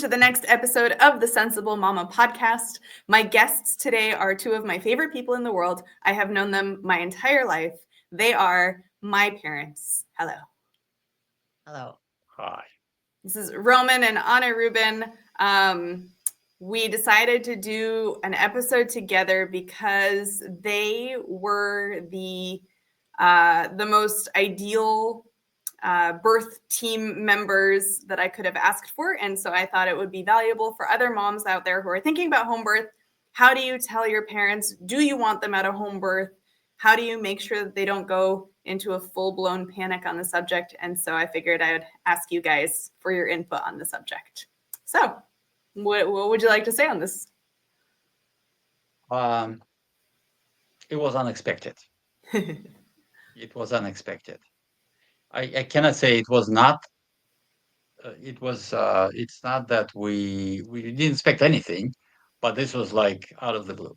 to the next episode of the Sensible Mama podcast. My guests today are two of my favorite people in the world. I have known them my entire life. They are my parents. Hello. Hello. Hi. This is Roman and Anna Rubin. We decided to do an episode together because they were the most ideal birth team members that I could have asked for. And so I thought it would be valuable for other moms out there who are thinking about home birth. How do you tell your parents, do you want them at a home birth? How do you make sure that they don't go into a full-blown panic on the subject? And so I figured I would ask you guys for your input on the subject. So what would you like to say on this? It was unexpected. It was unexpected. I cannot say it was not. It's not that we didn't expect anything, but this was like out of the blue.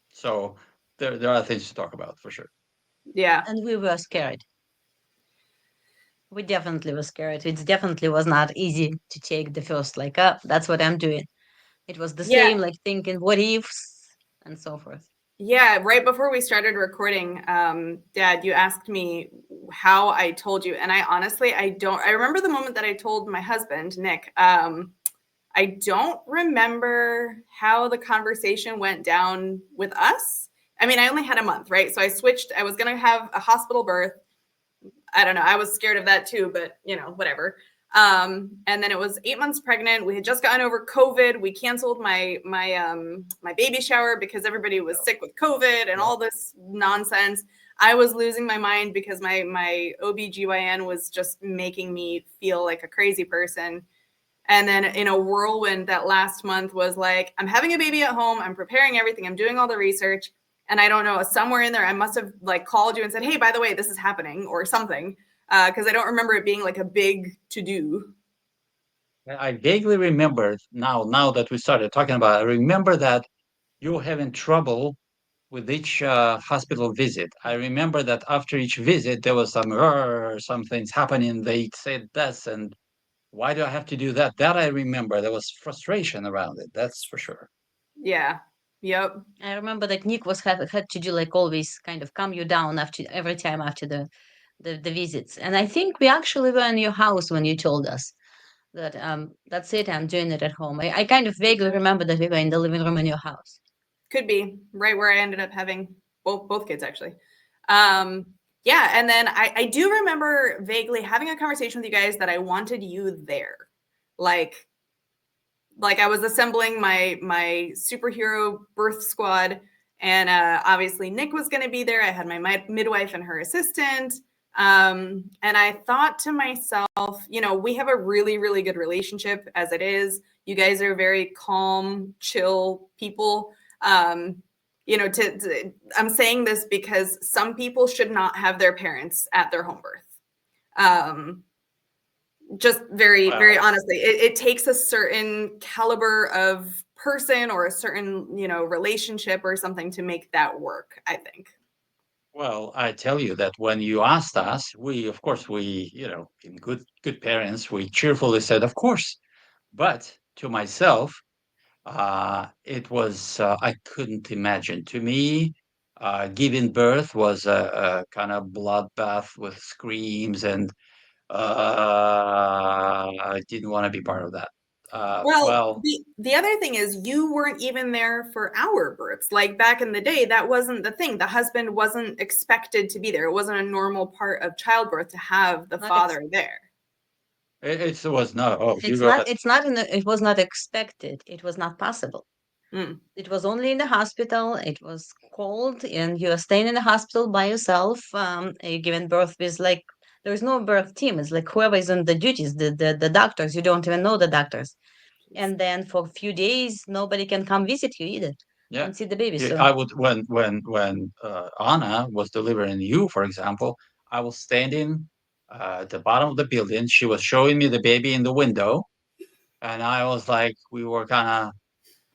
So there are things to talk about for sure. Yeah. And we were scared. We definitely were scared. It definitely was not easy to take the first, like, that's what I'm doing. It was the same, like thinking what ifs and so forth. Yeah, right before we started recording, Dad, you asked me how I told you. And I honestly, I remember the moment that I told my husband, Nick. I don't remember how the conversation went down with us. I mean, I only had a month, right? So I switched. I was going to have a hospital birth. I don't know. I was scared of that too, but whatever. And then it was 8 months pregnant. We had just gotten over COVID. We canceled my baby shower because everybody was sick with COVID and all this nonsense. I was losing my mind because my OBGYN was just making me feel like a crazy person. And then in a whirlwind that last month was like, I'm having a baby at home. I'm preparing everything. I'm doing all the research. And I don't know, somewhere in there, I must have like called you and said, hey, by the way, this is happening or something. Because I don't remember it being like a big to-do. I vaguely remember now that we started talking about it, I remember that you were having trouble with each hospital visit. I remember that after each visit, there was some things happening. They said this, and why do I have to do that? That I remember. There was frustration around it. That's for sure. Yeah. Yep. I remember that Nick had to do like always kind of calm you down every time after the visits. And I think we actually were in your house when you told us that that's it, I'm doing it at home. I kind of vaguely remember that we were in the living room in your house. Could be right where I ended up having both kids actually. Yeah, and then I do remember vaguely having a conversation with you guys that I wanted you there. Like I was assembling my superhero birth squad, and obviously Nick was going to be there. I had my midwife and her assistant. And I thought to myself, we have a really, really good relationship as it is. You guys are very calm, chill people. I'm saying this because some people should not have their parents at their home birth. Just very honestly, it takes a certain caliber of person or a certain, relationship or something to make that work, I think. Well, I tell you that when you asked us, of course, in good parents, we cheerfully said, of course. But to myself, it was, I couldn't imagine. To me, giving birth was a kind of bloodbath with screams, and I didn't want to be part of that. The other thing is you weren't even there for our births. Like back in the day, that wasn't the thing. The husband wasn't expected to be there. It wasn't a normal part of childbirth to have the father there. It was not. Oh, it was not expected. It was not possible. It was only in the hospital. It was cold, and you are staying in the hospital by yourself. You giving birth with like there's no birth team. It's like whoever is on the duties, the doctors. You don't even know the doctors. And then for a few days, nobody can come visit you either. Yeah, and see the baby. So I would when Anna was delivering you, for example, I was standing at the bottom of the building. She was showing me the baby in the window, and I was like, we were kind of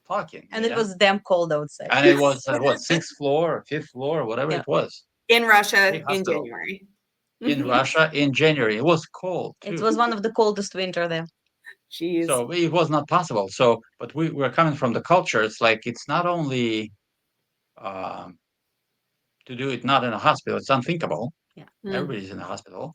talking. And it was damn cold outside. And it was what, sixth floor, fifth floor, whatever it was. In Russia in January. In Russia in January, it was cold. It was one of the coldest winter there. Jeez. So it was not possible. So, but we're coming from the culture. It's like it's not only um, to do it not in a hospital. It's unthinkable. Yeah. Everybody's in the hospital,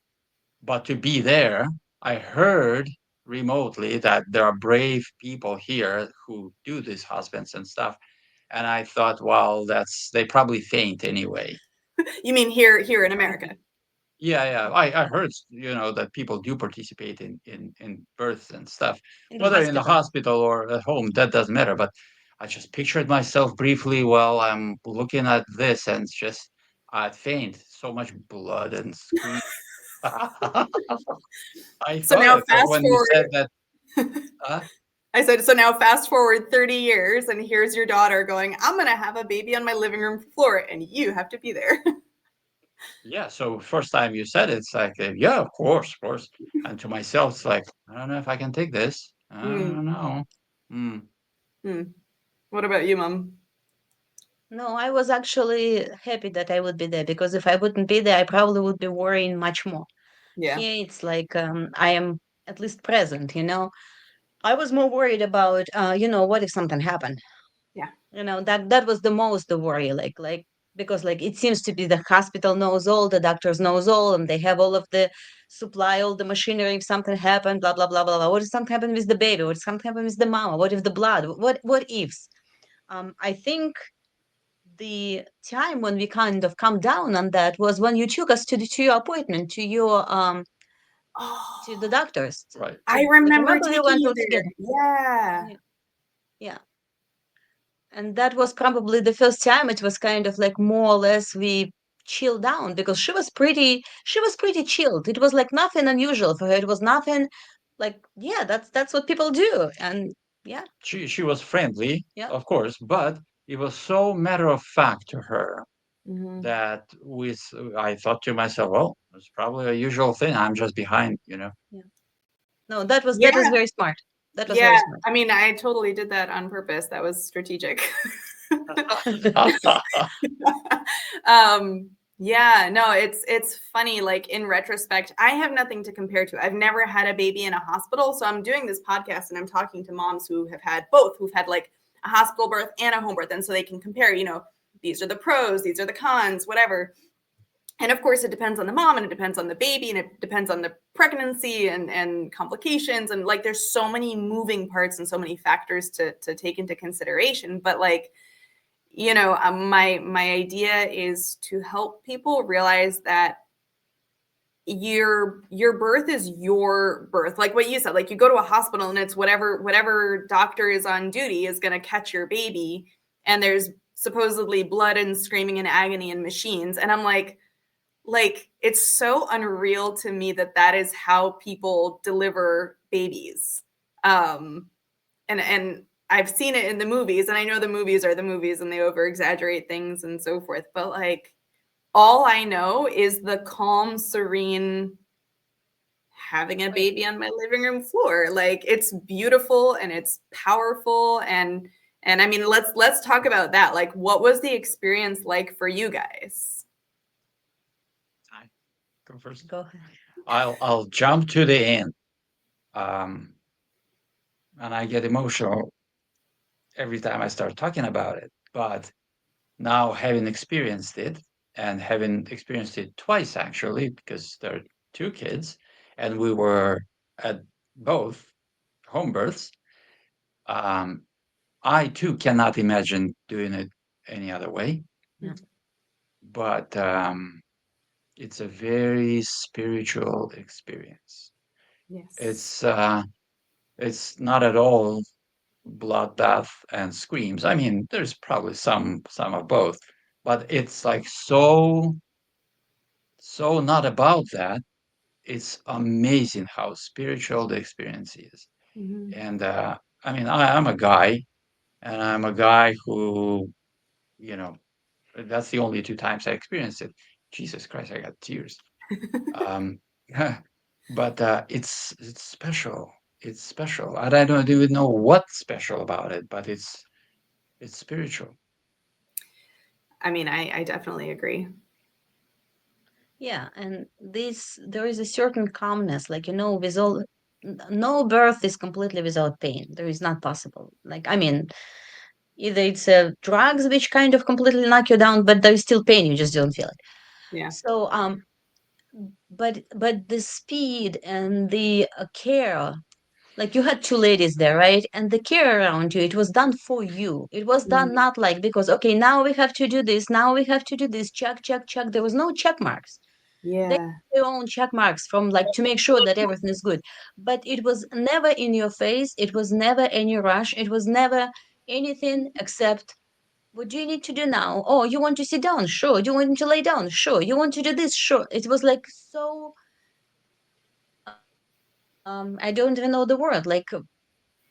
but to be there, I heard remotely that there are brave people here who do these husbands and stuff. And I thought, well, they probably faint anyway. You mean here in America? Yeah. I heard, that people do participate in births and stuff, In the whether in the hospital. hospital or at home, that doesn't matter. But I just pictured myself briefly while I'm looking at this, and just I faint. So much blood and scream. I So thought now I thought fast when you said forward. that, uh, I said, so now fast forward 30 years, and here's your daughter going, I'm going to have a baby on my living room floor, and you have to be there. yeah. So first time you said it, it's like, yeah, of course. And to myself, it's like, I don't know if I can take this. I Mm, don't know. Mm. mm. What about you, Mom? No, I was actually happy that I would be there, because if I wouldn't be there, I probably would be worrying much more. Yeah. Here, it's like I am at least present, I was more worried about, what if something happened? Yeah. That was the most the worry, because like it seems to be the hospital knows all, the doctors knows all, and they have all of the supply, all the machinery. If something happened, blah blah blah blah blah. What if something happened with the baby? What if something happened with the mama? What if the blood? What ifs? I think the time when we kind of come down on that was when you took us to your appointment, to the Oh, doctors, Right. I like remember remember we taking went you all there. together. Yeah. Yeah, yeah. And that was probably the first time it was kind of like more or less we chilled down, because she was pretty chilled. It was like nothing unusual for her. It was nothing like, yeah, that's what people do. And yeah, She was friendly, yeah. of course, but it was so matter of fact to her Mhm. that I thought to myself, well, it's probably a usual thing. I'm just behind. Yeah. No, that was Yeah. very smart. That was very Yeah. smart. I mean, I totally did that on purpose. That was strategic. um, yeah, no, it's funny. Like in retrospect, I have nothing to compare to. I've never had a baby in a hospital, so I'm doing this podcast and I'm talking to moms who have had both, who've had like a hospital birth and a home birth, and so they can compare. These are the pros, these are the cons, whatever. And of course, it depends on the mom, and it depends on the baby, and it depends on the pregnancy and complications, and like there's so many moving parts and so many factors to take into consideration. But like, my idea is to help people realize that your birth is your birth. Like what you said, like you go to a hospital and it's whatever doctor is on duty is going to catch your baby, and there's supposedly blood and screaming and agony and machines, and I'm like it's so unreal to me that is how people deliver babies. And I've seen it in the movies, and I know the movies are the movies and they over exaggerate things and so forth, but like all I know is the calm, serene having a Right. baby on my living room floor. Like it's beautiful and it's powerful, and I mean, let's talk about that. Like what was the experience like for you guys? I go first. Go ahead. I'll jump to the end, um, and I get emotional every time I start talking about it. But now, having experienced it, and having experienced it twice actually, because there are two kids, and we were at both home births, um, I too cannot imagine doing it any other way. Yeah. But it's a very spiritual experience. Yes. It's not at all bloodbath and screams. I mean, there's probably some of both, but it's like so not about that. It's amazing how spiritual the experience is. Mm-hmm. And I mean, I'm a guy, and I'm a guy who, you know, that's the only two times I experienced it. Jesus Christ, I got tears. Um, but it's special. It's special. And I don't even know what's special about it, but it's spiritual. I mean, I definitely agree. Yeah, and this there is a certain calmness, like with all. no birth is completely without pain. There is not possible. Like, I mean, either it's drugs which kind of completely knock you down, but there is still pain. You just don't feel it. Yeah. So, but the speed and the care, like you had two ladies there, right? And the care around you, it was done for you. It was done not like because, okay, now we have to do this, now we have to do this, check, check, check. There was no check marks. They Yeah. have their own check marks from like to make sure that everything is good. But it was never in your face. It was never any rush. It was never anything except what do you need to do now? Oh, you want to sit down? Sure. You want to lay down? Sure. You want to do this? Sure. It was like so I don't even know the word, like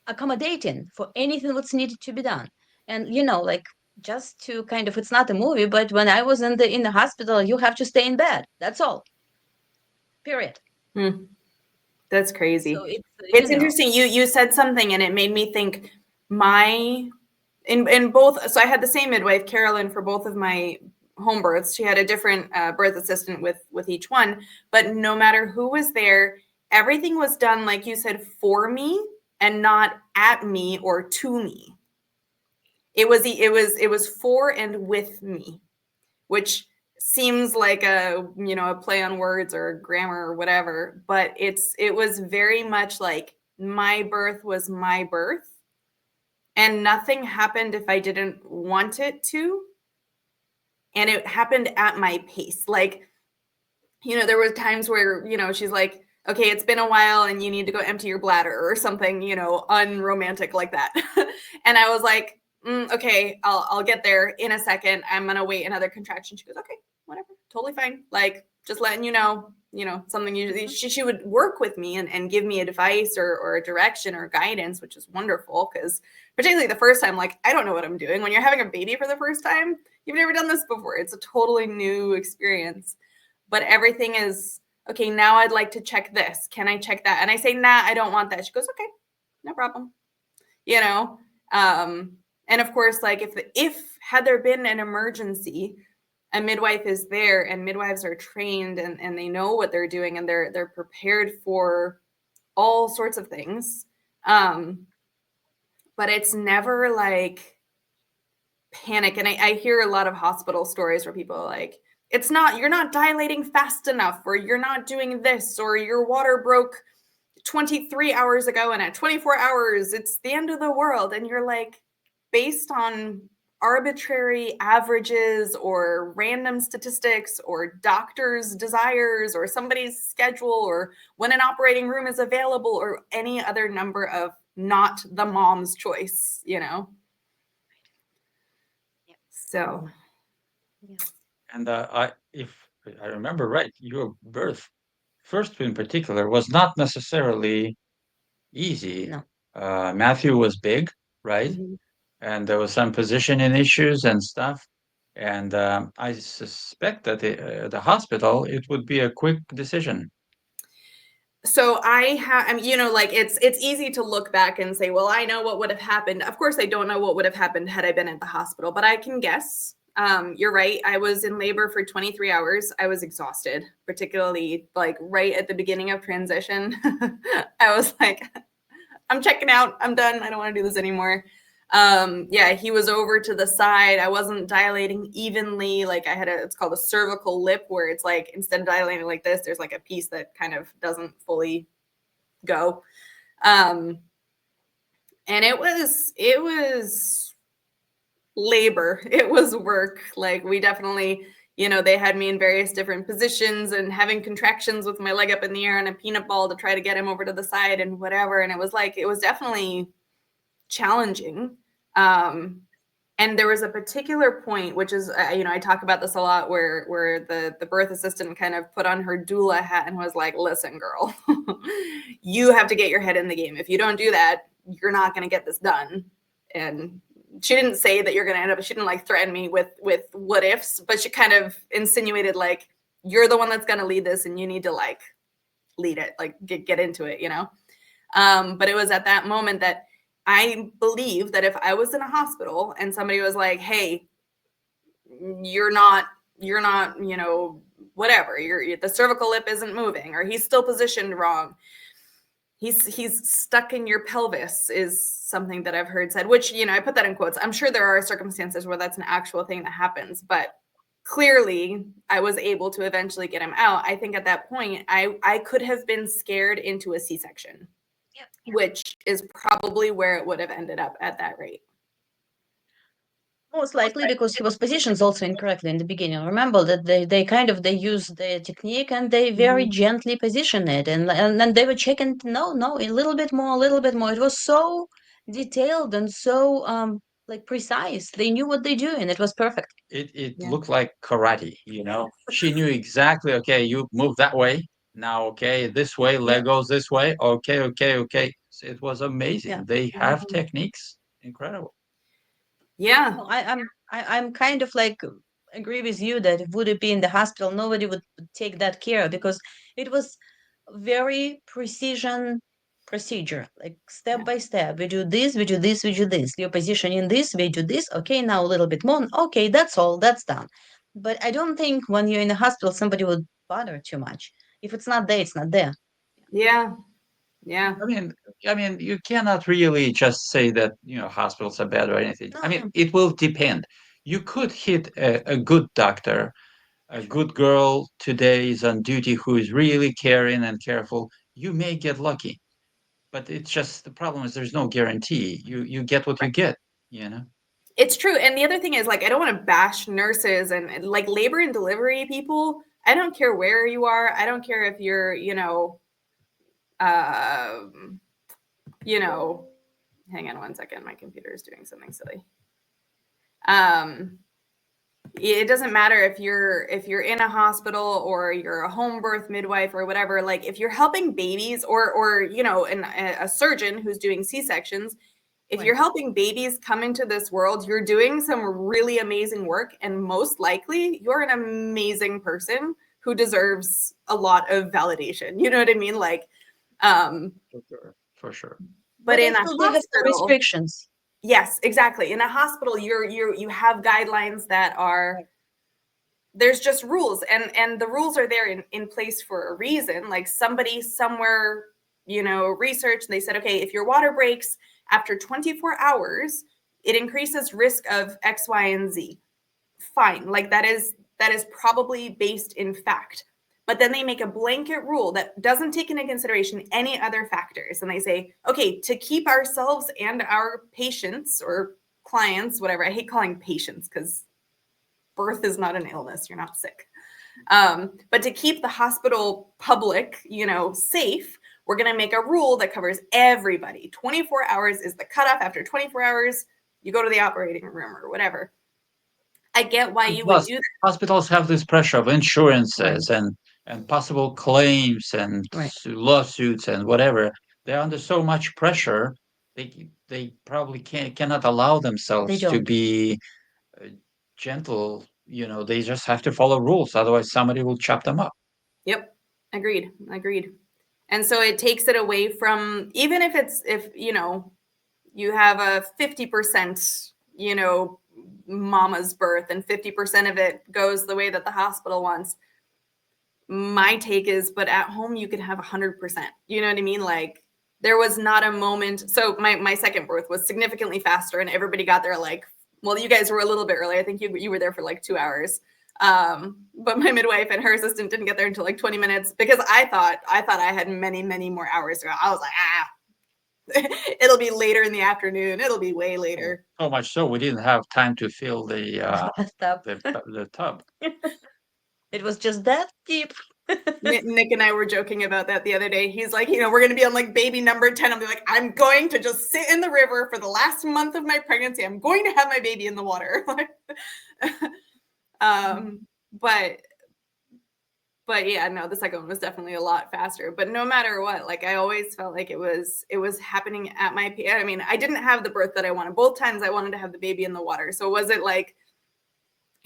accommodating for anything that's needed to be done. And like just to kind of it's not a movie, but when I was in the hospital, you have to stay in bed. That's all. Period. That's crazy. So It's interesting. You said something and it made me think in both. So I had the same midwife, Carolyn, for both of my home births. She had a different birth assistant with each one, but no matter who was there, everything was done, like you said, for me and not at me or to me. It was for and with me, which seems like a play on words or grammar or whatever, but it was very much like my birth was my birth and nothing happened if I didn't want it to, and it happened at my pace. Like, there were times where she's like, okay, it's been a while and you need to go empty your bladder or something unromantic like that. And I was like, okay, I'll get there in a second. I'm gonna wait another contraction. She goes, okay, whatever, totally fine. Like, just letting something. Usually she would work with me and give me advice or a direction or guidance, which is wonderful, because particularly the first time, like, I don't know what I'm doing. When you're having a baby for the first time, you've never done this before. It's a totally new experience, but everything is okay. Now I'd like to check this. Can I check that? And I say, nah, I don't want that. She goes, okay, no problem. And of course, like if had there been an emergency, a midwife is there, and midwives are trained and they know what they're doing, and they're prepared for all sorts of things. But it's never like panic. And I hear a lot of hospital stories where people are like, you're not dilating fast enough, or you're not doing this, or your water broke 23 hours ago and at 24 hours it's the end of the world. And you're like, based on arbitrary averages or random statistics or doctor's desires or somebody's schedule or when an operating room is available or any other number of not the mom's choice, So. And if I remember right, your birth, first in particular, was not necessarily easy. No. Matthew was big, right? Mm-hmm. And there was some positioning issues and stuff. And I suspect that the hospital, it would be a quick decision. So I mean, like it's easy to look back and say, well, I know what would have happened. Of course, I don't know what would have happened had I been at the hospital, but I can guess. You're right. I was in labor for 23 hours. I was exhausted, particularly like right at the beginning of transition. I was like, I'm checking out. I'm done. I don't want to do this anymore. Yeah, he was over to the side. I wasn't dilating evenly. Like it's called a cervical lip, where it's like, instead of dilating like this, there's like a piece that kind of doesn't fully go. And it was labor. It was work. Like, we definitely, they had me in various different positions and having contractions with my leg up in the air and a peanut ball to try to get him over to the side and whatever. And it was definitely challenging. And there was a particular point, which is, I talk about this a lot, where the birth assistant kind of put on her doula hat and was like, listen, girl, you have to get your head in the game. If you don't do that, you're not going to get this done. And she didn't say that you're going to end up, she didn't like threaten me with what ifs, but she kind of insinuated like, you're the one that's going to lead this and you need to like lead it, like get into it, But it was at that moment that I believe that if I was in a hospital and somebody was like, hey, you're not, whatever, the cervical lip isn't moving, or he's still positioned wrong, he's stuck in your pelvis is something that I've heard said, which, I put that in quotes. I'm sure there are circumstances where that's an actual thing that happens, but clearly I was able to eventually get him out. I think at that point, I could have been scared into a C-section, which is probably where it would have ended up at that rate. Most likely because he was positioned also incorrectly in the beginning. Remember that they use the technique and they very gently position it, and then they were checking. No, a little bit more, a little bit more. It was so detailed and so like precise. They knew what they do, and it was perfect. It looked like karate. She knew exactly. Okay, you move that way now. Okay, this way, leg goes this way. Okay. So it was amazing. Yeah. They have techniques, incredible. Yeah. No, I'm kind of like agree with you that would it be in the hospital, nobody would take that care because it was very precision procedure, like step by step. We do this, we do this, we do this. Your position in this, we do this. Okay, now a little bit more. Okay, that's all. That's done. But I don't think when you're in the hospital, somebody would bother too much. If it's not there, it's not there. Yeah. I mean, you cannot really just say that hospitals are bad or anything. I mean, it will depend. You could hit a good doctor, a good girl today is on duty who is really caring and careful. You may get lucky, but it's just the problem is there's no guarantee. You get what you get. It's true. And the other thing is, like, I don't want to bash nurses and like labor and delivery people. I don't care where you are. I don't care if you're, hang on one second. My computer is doing something silly. It doesn't matter if you're in a hospital or you're a home birth midwife or whatever. Like, if you're helping babies or a surgeon who's doing C-sections, if you're helping babies come into this world, you're doing some really amazing work, and most likely you're an amazing person who deserves a lot of validation. You know what I mean? Like, for sure. But in a hospital, have restrictions. Yes, exactly. In a hospital, you have guidelines that are, there's just rules, and the rules are there in place for a reason. Like, somebody somewhere, researched, and they said, okay, if your water breaks after 24 hours, it increases risk of X, Y, and Z. Fine. Like, that is probably based in fact. But then they make a blanket rule that doesn't take into consideration any other factors. And they say, okay, to keep ourselves and our patients or clients, whatever, I hate calling patients because birth is not an illness. You're not sick. But to keep the hospital public, safe, we're going to make a rule that covers everybody. 24 hours is the cutoff. After 24 hours, you go to the operating room or whatever. I get why you would do that. Hospitals have this pressure of insurances and possible claims and lawsuits and whatever. They're under so much pressure, they probably cannot allow themselves to be gentle. They just have to follow rules. Otherwise, somebody will chop them up. Yep. Agreed. And so it takes it away from, even if you have a 50%, mama's birth and 50% of it goes the way that the hospital wants. My take is, but at home you could have 100%. You know what I mean? Like, there was not a moment. So my second birth was significantly faster, and everybody got there like, well, you guys were a little bit early. I think you were there for like 2 hours. But my midwife and her assistant didn't get there until like 20 minutes because I thought I had many, many more hours to go. I was like, it'll be later in the afternoon. It'll be way later. So much so we didn't have time to fill the tub. It was just that deep. Nick and I were joking about that the other day. He's like, we're going to be on like baby number 10. I'll be like, I'm going to just sit in the river for the last month of my pregnancy. I'm going to have my baby in the water. But yeah, no, the second one was definitely a lot faster. But no matter what, like, I always felt like it was happening at my, I mean, I didn't have the birth that I wanted. Both times I wanted to have the baby in the water. So was it like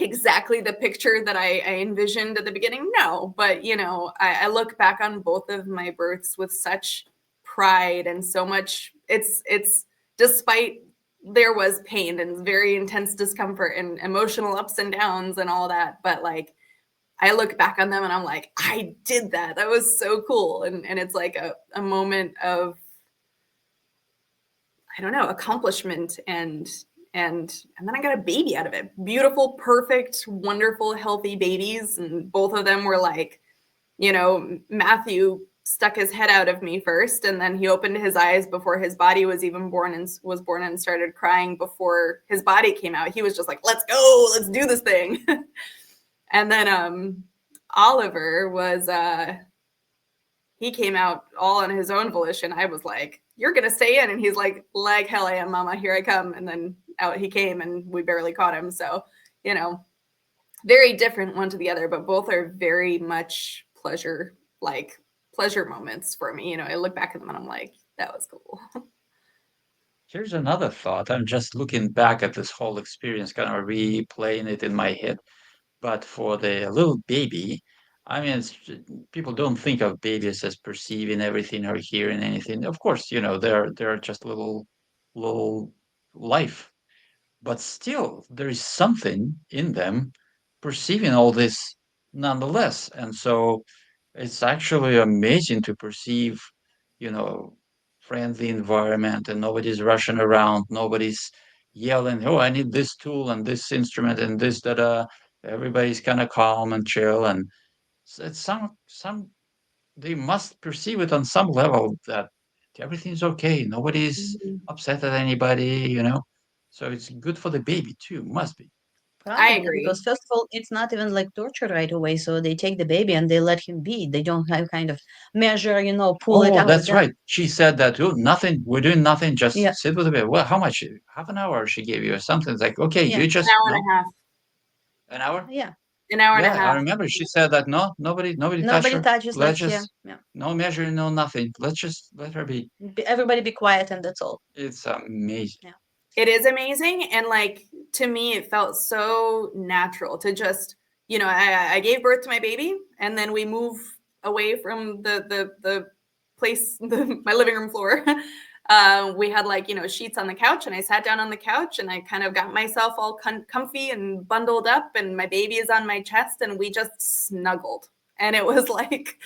exactly the picture that I envisioned at the beginning? No, but I look back on both of my births with such pride and so much, it's despite there was pain and very intense discomfort and emotional ups and downs and all that, but like, I look back on them and I'm like, I did that. That was so cool. And it's like a moment of, I don't know, accomplishment and then I got a baby out of it. Beautiful, perfect, wonderful, healthy babies. And both of them were like, you know, Matthew stuck his head out of me first, and then he opened his eyes before his body was even born and started crying before his body came out. He was just like, let's go, let's do this thing. And then Oliver was he came out all on his own volition. I was like, you're gonna stay in, and he's like hell I am, mama, here I come. And then out he came, and we barely caught him. So, you know, very different one to the other, but both are very much pleasure moments for me. You know, I look back at them and I'm like, that was cool. Here's another thought. I'm just looking back at this whole experience, kind of replaying it in my head. But for the little baby, I mean, people don't think of babies as perceiving everything or hearing anything. Of course, you know, they're just little life, but still, there is something in them perceiving all this nonetheless. And so it's actually amazing to perceive, you know, friendly environment and nobody's rushing around, nobody's yelling, oh, I need this tool and this instrument and this, da da. Everybody's kind of calm and chill. And it's they must perceive it on some level that everything's okay. Nobody's Mhm. upset at anybody, you know. So it's good for the baby too, must be. I Probably agree. because first of all, it's not even like torture right away. So they take the baby and they let him be. They don't have kind of measure, pull it Oh, out. that's Then right. She said that, oh, nothing, we're doing nothing, just yeah, sit with the baby. Well, how much? Half an hour she gave you or something. It's like, okay, yeah, you An just, hour and no, a half. an hour? yeah. An hour and a Yeah, I half. remember she said that, no, nobody touch Nobody her. touches. Let's Let's yeah, just, yeah. no measuring, no nothing. Let's just let her be. Everybody be quiet and that's all. It's amazing. Yeah. It is amazing. And like, to me, it felt so natural to just, you know, I gave birth to my baby, and then we move away from the place, my living room floor. We had like, you know, sheets on the couch, and I sat down on the couch and I kind of got myself all comfy and bundled up, and my baby is on my chest, and we just snuggled. And it was like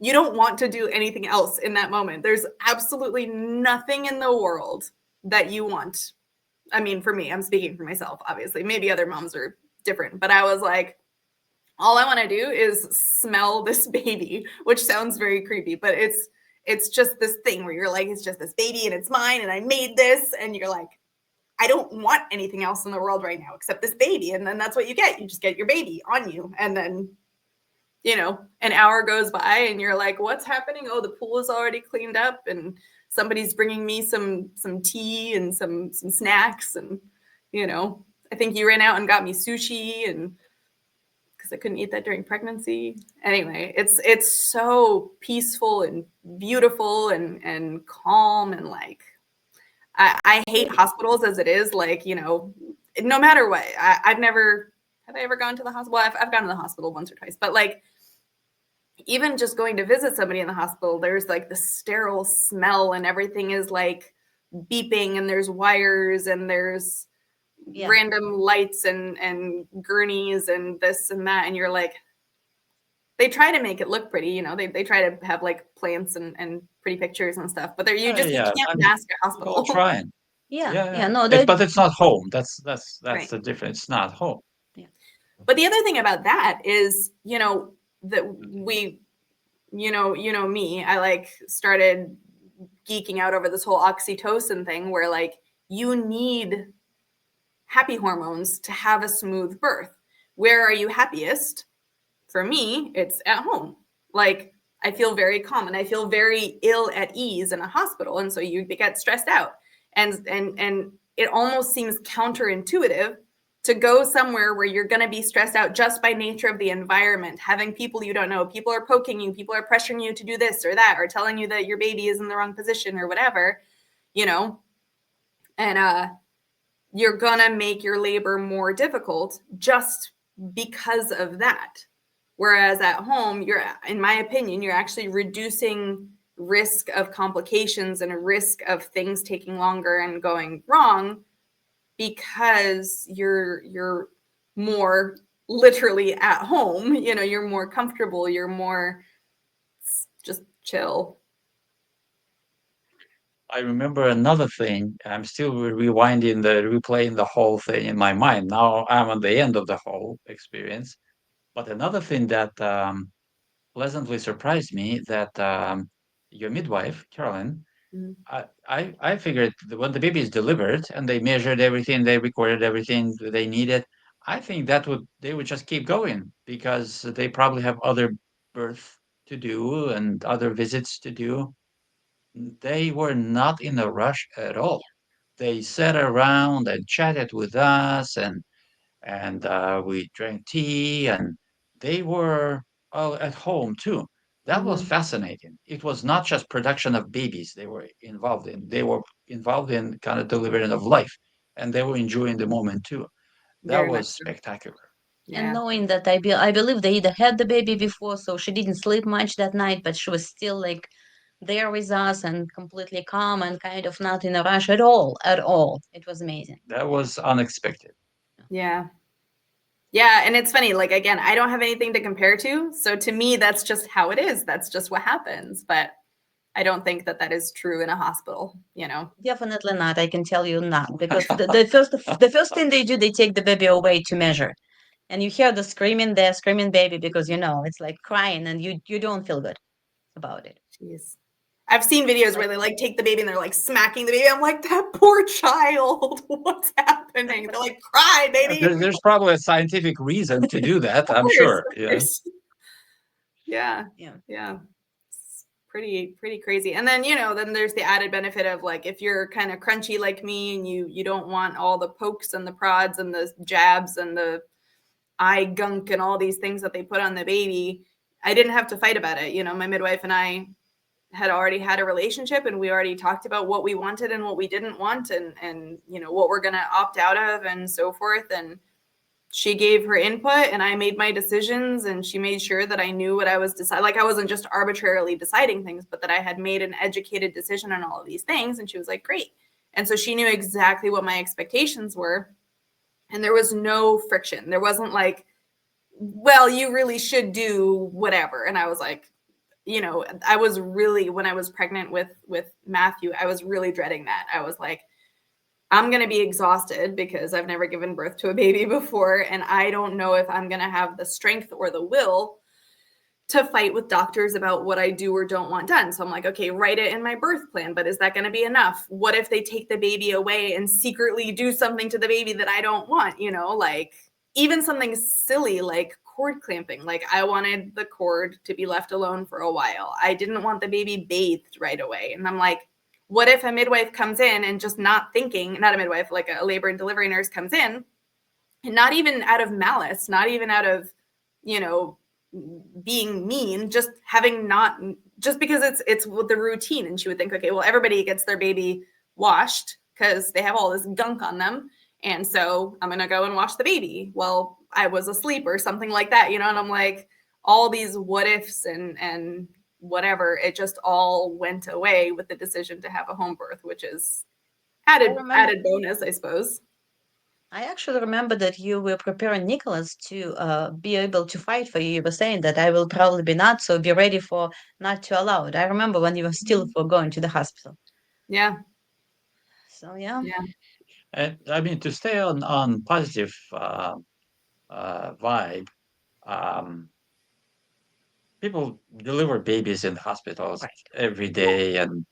you don't want to do anything else in that moment. There's absolutely nothing in the world that you want. I mean, for me, I'm speaking for myself, obviously. Maybe other moms are different, but I was like, all I want to do is smell this baby, which sounds very creepy, but it's just this thing where you're like, it's just this baby and it's mine and I made this, and you're like, I don't want anything else in the world right now except this baby. And then that's what you get. You just get your baby on you. And then, you know, an hour goes by and you're like, what's happening? Oh, the pool is already cleaned up, and somebody's bringing me some tea and some snacks. And, you know, I think you ran out and got me sushi, and because I couldn't eat that during pregnancy. Anyway, it's so peaceful and beautiful and calm, and like, I hate hospitals as it is. Like, you know, no matter what, I've never, have I ever gone to the hospital? Well, I've gone to the hospital once or twice, but like, even just going to visit somebody in the hospital, there's like the sterile smell, and everything is like beeping, and there's wires, and there's Yeah. random lights and gurneys and this and that. And you're like, they try to make it look pretty, you know, they try to have like plants and pretty pictures and stuff, but you Yeah, can't I mean, mask a people hospital. trying. Yeah. Yeah, Yeah. yeah. No, they But it's not home. That's Right. the difference. It's not home. yeah. But the other thing about that is, you know, that we, you know me, I like started geeking out over this whole oxytocin thing, where like, you need happy hormones to have a smooth birth. Where are you happiest? For me, it's at home. Like, I feel very calm and I feel very ill at ease in a hospital, and so you get stressed out. And it almost seems counterintuitive to go somewhere where you're going to be stressed out just by nature of the environment, having people you don't know, people are poking you, people are pressuring you to do this or that, or telling you that your baby is in the wrong position or whatever, you know. And you're gonna make your labor more difficult just because of that. Whereas at home, in my opinion, you're actually reducing risk of complications and a risk of things taking longer and going wrong, because you're more literally at home. You know, you're more comfortable, you're more just chill. I remember another thing. I'm still replaying the whole thing in my mind. Now I'm at the end of the whole experience. But another thing that pleasantly surprised me that your midwife, Carolyn, Mm. I figured that when the baby is delivered and they measured everything, they recorded everything they needed, I think they would just keep going because they probably have other birth to do and other visits to do. They were not in a rush at all. They sat around and chatted with us, and we drank tea, and they were all at home too. That was Mm-hmm. fascinating. It was not just production of babies they were involved in. They were involved in kind of delivering of life, and they were enjoying the moment too. That Very much was so. spectacular. And Yeah. knowing that I believe they either had the baby before, so she didn't sleep much that night, but she was still like there with us and completely calm and kind of not in a rush at all, at all. It was amazing. That was unexpected. Yeah. Yeah, and it's funny, like again, I don't have anything to compare to, so to me that's just how it is. That's just what happens, but I don't think that that is true in a hospital, you know. Definitely not. I can tell you not, because the first thing they do, they take the baby away to measure, and you hear the screaming baby, because it's like crying, and you don't feel good about it. Jeez. I've seen videos where Like they like take the baby and they're like smacking the baby. I'm like, that poor child. What's happening? They're like, cry, baby. There's probably a scientific reason to do that, Of I'm course, sure. of Yeah. course. Yeah, yeah, yeah. It's pretty crazy. And then, you know, then there's the added benefit of like if you're kind of crunchy like me and you don't want all the pokes and the prods and the jabs and the eye gunk and all these things that they put on the baby, I didn't have to fight about it. You know, my midwife and I had already had a relationship and we already talked about what we wanted and what we didn't want and you know what we're going to opt out of and so forth, and she gave her input and I made my decisions, and she made sure that I knew what I was deciding. Like I wasn't just arbitrarily deciding things, but that I had made an educated decision on all of these things. And she was like, great. And so she knew exactly what my expectations were. And there was no friction. There wasn't like, well, you really should do whatever. And I was like, you know, I was really, when I was pregnant with Matthew, I was really dreading that. I was like, I'm going to be exhausted because I've never given birth to a baby before. And I don't know if I'm going to have the strength or the will to fight with doctors about what I do or don't want done. So I'm like, okay, write it in my birth plan, but is that going to be enough? What if they take the baby away and secretly do something to the baby that I don't want? You know, like even something silly like cord clamping. Like I wanted the cord to be left alone for a while. I didn't want the baby bathed right away. And I'm like, what if a midwife comes in and just not thinking, not a midwife, like a labor and delivery nurse comes in, and not even out of malice, not even out of, you know, being mean, just having not, just because it's the routine. And she would think, okay, well, everybody gets their baby washed because they have all this gunk on them. And so I'm going to go and wash the baby. Well, I was asleep or something like that, you know? And I'm like, all these what ifs and whatever, it just all went away with the decision to have a home birth, which is added bonus, I suppose. I actually remember that you were preparing Nicholas to be able to fight for you. You were saying that I will probably be not, so be ready for not to allow it. I remember when you were still for going to the hospital. Yeah. So yeah. Yeah. And I mean, to stay on positive vibe, um, people deliver babies in hospitals every day and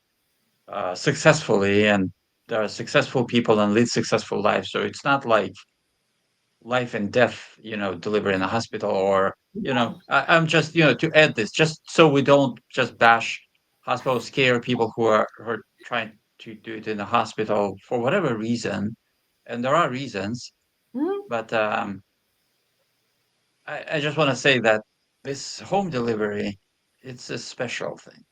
successfully, and there are successful people and lead successful lives. So it's not like life and death, deliver in a hospital or, I'm just, to add this, just so we don't just bash hospitals, scare people who are trying to do it in a hospital for whatever reason. And there are reasons, Mhm. but I just want to say that this home delivery, it's a special thing.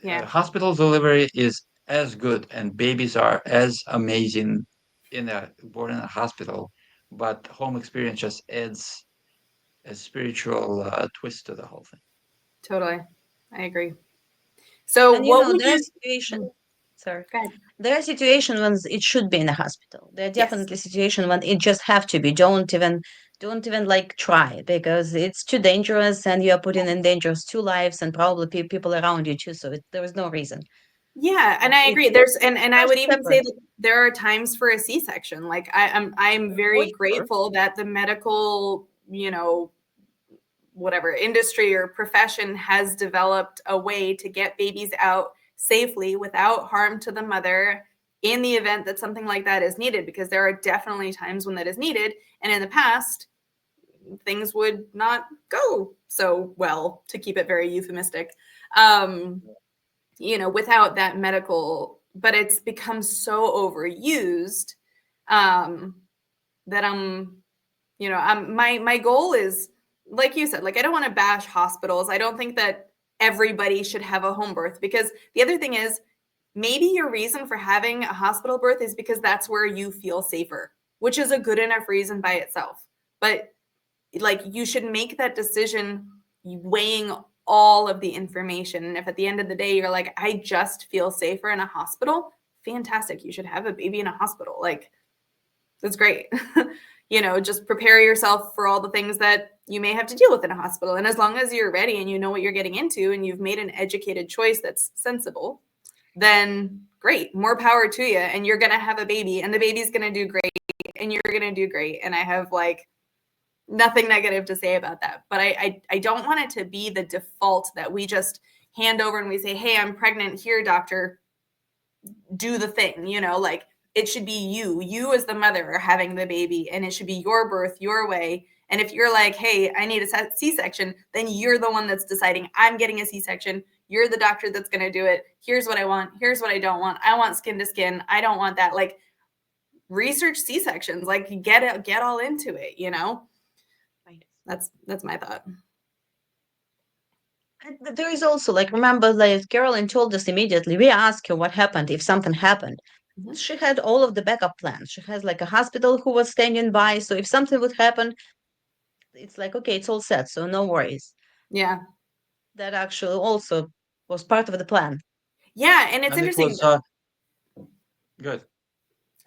Yeah. Hospital delivery is as good, and babies are as amazing born in a hospital, but home experience just adds a spiritual twist to the whole thing. Totally. I agree. So And what would there are you situations, sorry, go ahead. there are situations when it should be in the hospital. There are Yes. definitely situations when it just have to be. Don't even don't even like try, because it's too dangerous and you are putting in danger two lives and probably people around you too. So there is no reason. Yeah, and But I agree. There's and I first would even say separate. that there are times for a C-section. Like I'm Oh, very sure. grateful that the medical, whatever industry or profession has developed a way to get babies out safely without harm to the mother in the event that something like that is needed, because there are definitely times when that is needed, and in the past things would not go so well, to keep it very euphemistic, without that medical. But it's become so overused, that my goal is, like you said, like, I don't want to bash hospitals. I don't think that everybody should have a home birth, because the other thing is, maybe your reason for having a hospital birth is because that's where you feel safer, which is a good enough reason by itself. But like, you should make that decision weighing all of the information. And if at the end of the day you're like, I just feel safer in a hospital, fantastic, you should have a baby in a hospital. Like, that's great. Just prepare yourself for all the things that you may have to deal with in a hospital. And as long as you're ready and you know what you're getting into and you've made an educated choice that's sensible, then great, more power to you. And you're going to have a baby, and the baby's going to do great, and you're going to do great. And I have like nothing negative to say about that. But I don't want it to be the default that we just hand over and we say, hey, I'm pregnant. Here, doctor, do the thing, like, it should be you as the mother are having the baby, and it should be your birth, your way. And if you're like, hey, I need a C-section, then you're the one that's deciding, I'm getting a C-section. You're the doctor that's going to do it. Here's what I want. Here's what I don't want. I want skin to skin. I don't want that. Like, research C-sections, like, get all into it, Right. That's my thought. And there is also, like, remember, like Carolyn told us immediately, we asked her what happened if something happened. Mhm. She had all of the backup plans. She has like a hospital who was standing by. So if something would happen, it's like, okay, it's all set. So no worries. Yeah. That actually also was part of the plan. Yeah. And it's And it interesting. was good.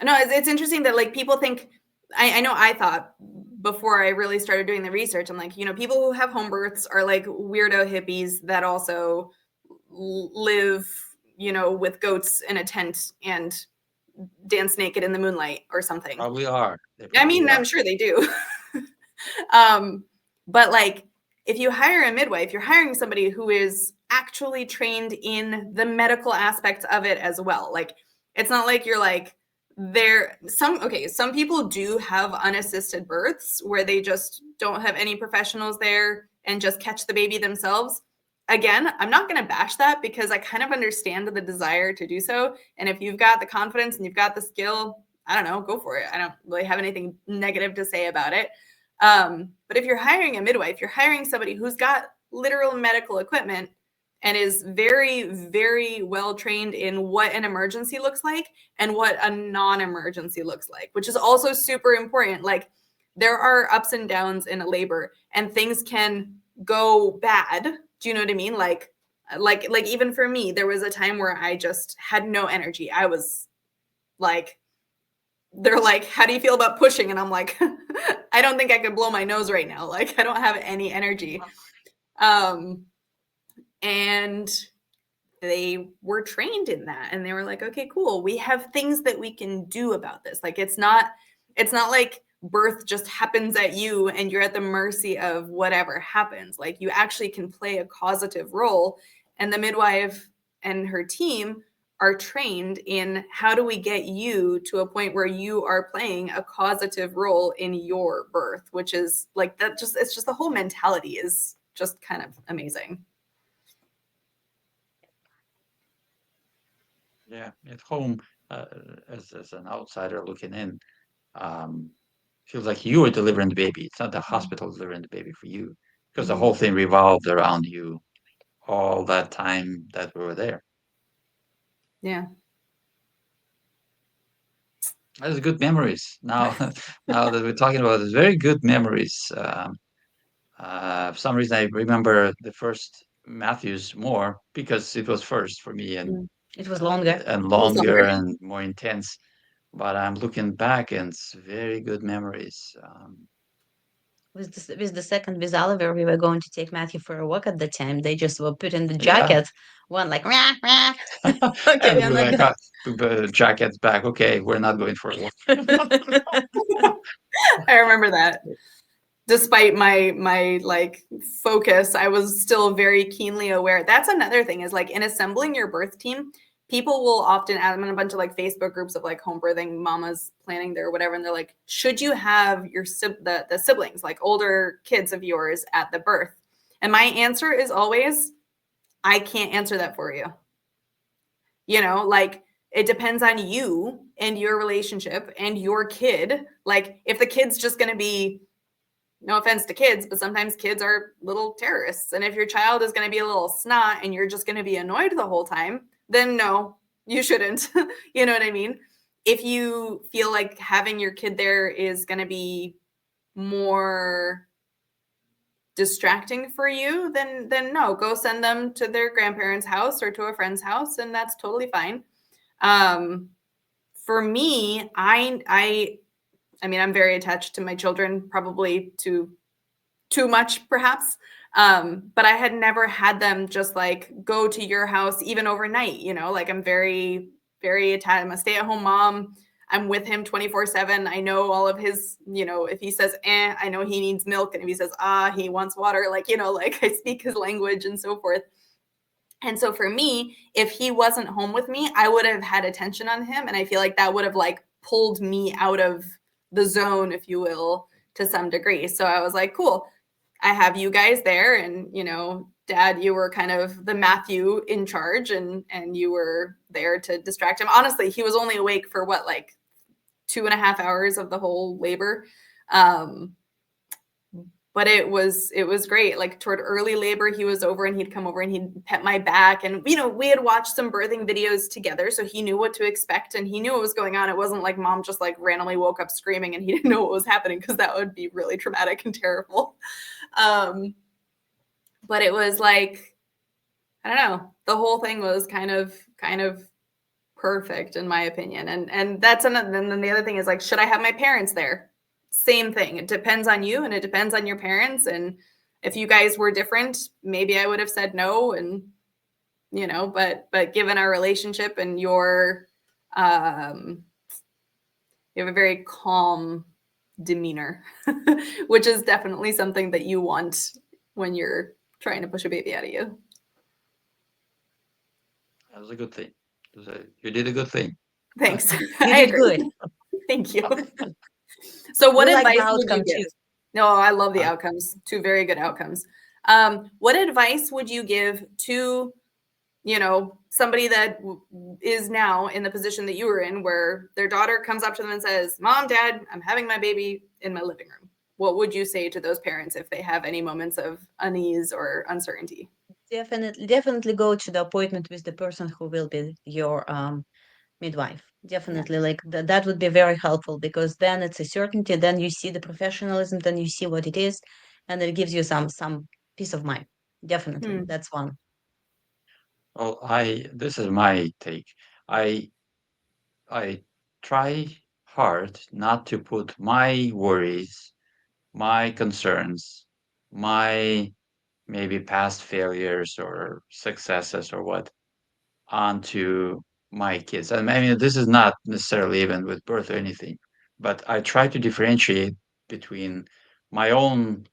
No, it's interesting that, like, people think, I know I thought before I really started doing the research, I'm like, people who have home births are like weirdo hippies that also live, with goats in a tent and dance naked in the moonlight or something. Probably are. They I mean, probably are. I'm sure they do. But like, if you hire a midwife, you're hiring somebody who is actually trained in the medical aspects of it as well. Like, it's not like you're like, some people do have unassisted births where they just don't have any professionals there and just catch the baby themselves. Again, I'm not going to bash that, because I kind of understand the desire to do so. And if you've got the confidence and you've got the skill, I don't know, go for it. I don't really have anything negative to say about it. But if you're hiring a midwife, you're hiring somebody who's got literal medical equipment and is very, very well trained in what an emergency looks like and what a non-emergency looks like, which is also super important. Like, there are ups and downs in a labor, and things can go bad. Do you know what I mean? Like even for me, there was a time where I just had no energy. I was like, they're like, how do you feel about pushing? And I'm like, I don't think I could blow my nose right now. Like, I don't have any energy. And they were trained in that, and they were like, okay, cool, we have things that we can do about this. Like, it's not like birth just happens at you and you're at the mercy of whatever happens. Like, you actually can play a causative role, and the midwife and her team are trained in, how do we get you to a point where you are playing a causative role in your birth, which is like, that just, it's just, the whole mentality is just kind of amazing. Yeah, at home, as an outsider looking in, feels like you are delivering the baby. It's not the hospital delivering the baby for you, because the whole thing revolved around you all that time that we were there. Yeah. That's good memories. Now, now that we're talking about it, very good memories. For some reason, I remember the first Matthews more because it was first for me, It was longer. and longer and more intense. But I'm looking back, and it's very good memories. with the second with Oliver, we were going to take Matthew for a walk at the time. They just were put in the Yeah. jacket, one like rah, rah. Okay, And I'm we're not like, gonna. the jacket's back. Okay, we're not going for a walk. I remember that. Despite my like focus, I was still very keenly aware. That's another thing, is like in assembling your birth team, people will often add them in a bunch of like Facebook groups of like home birthing mamas planning their whatever, and they're like, should you have your the siblings, like older kids of yours, at the birth? And my answer is always, I can't answer that for you. You know, like it depends on you and your relationship and your kid. Like if the kid's just going to be, no offense to kids, but sometimes kids are little terrorists. And if your child is going to be a little snot and you're just going to be annoyed the whole time, then no, you shouldn't. You know what I mean? If you feel like having your kid there is going to be more distracting for you, then no, go send them to their grandparents' house or to a friend's house, and that's totally fine. For me, I mean, I'm very attached to my children, probably too much, perhaps. But I had never had them just like go to your house even overnight, you know, like I'm very, very attached. I'm a stay-at-home mom. I'm with him 24/7. I know all of his, you know, if he says, I know he needs milk. And if he says, he wants water, like, you know, like I speak his language and so forth. And so for me, if he wasn't home with me, I would have had attention on him. And I feel like that would have like pulled me out of the zone, if you will, to some degree. So I was like, cool, I have you guys there. And, you know, Dad, you were kind of the Matthew in charge, and you were there to distract him. Honestly, he was only awake for what, like 2.5 hours of the whole labor. But it was great. Like toward early labor, he was over and he'd come over and he'd pet my back. And, you know, we had watched some birthing videos together, so he knew what to expect and he knew what was going on. It wasn't like mom just like randomly woke up screaming and he didn't know what was happening, because that would be really traumatic and terrible. But it was like, I don't know, the whole thing was kind of perfect in my opinion. And that's another. And then the other thing is like, should I have my parents there? Same thing. It depends on you and it depends on your parents. And if you guys were different, maybe I would have said no. And, you know, but given our relationship and your, you have a very calm demeanor, which is definitely something that you want when you're trying to push a baby out of you. That was a good thing. You did a good thing. Thanks. You I did agree. good. Thank you. So what We like advice the would you outcome give? too. No, I love the outcomes. Two very good outcomes. What advice would you give to, you know, somebody that is now in the position that you were in, where their daughter comes up to them and says, Mom, Dad, I'm having my baby in my living room? What would you say to those parents if they have any moments of unease or uncertainty? Definitely go to the appointment with the person who will be your midwife. Definitely, like that would be very helpful, because then it's a certainty. Then you see the professionalism. Then you see what it is, and it gives you some peace of mind. Definitely, that's one. Well, this is my take. I try hard not to put my worries, my concerns, my maybe past failures or successes or what onto my kids. And I mean, this is not necessarily even with birth or anything, but I try to differentiate between my own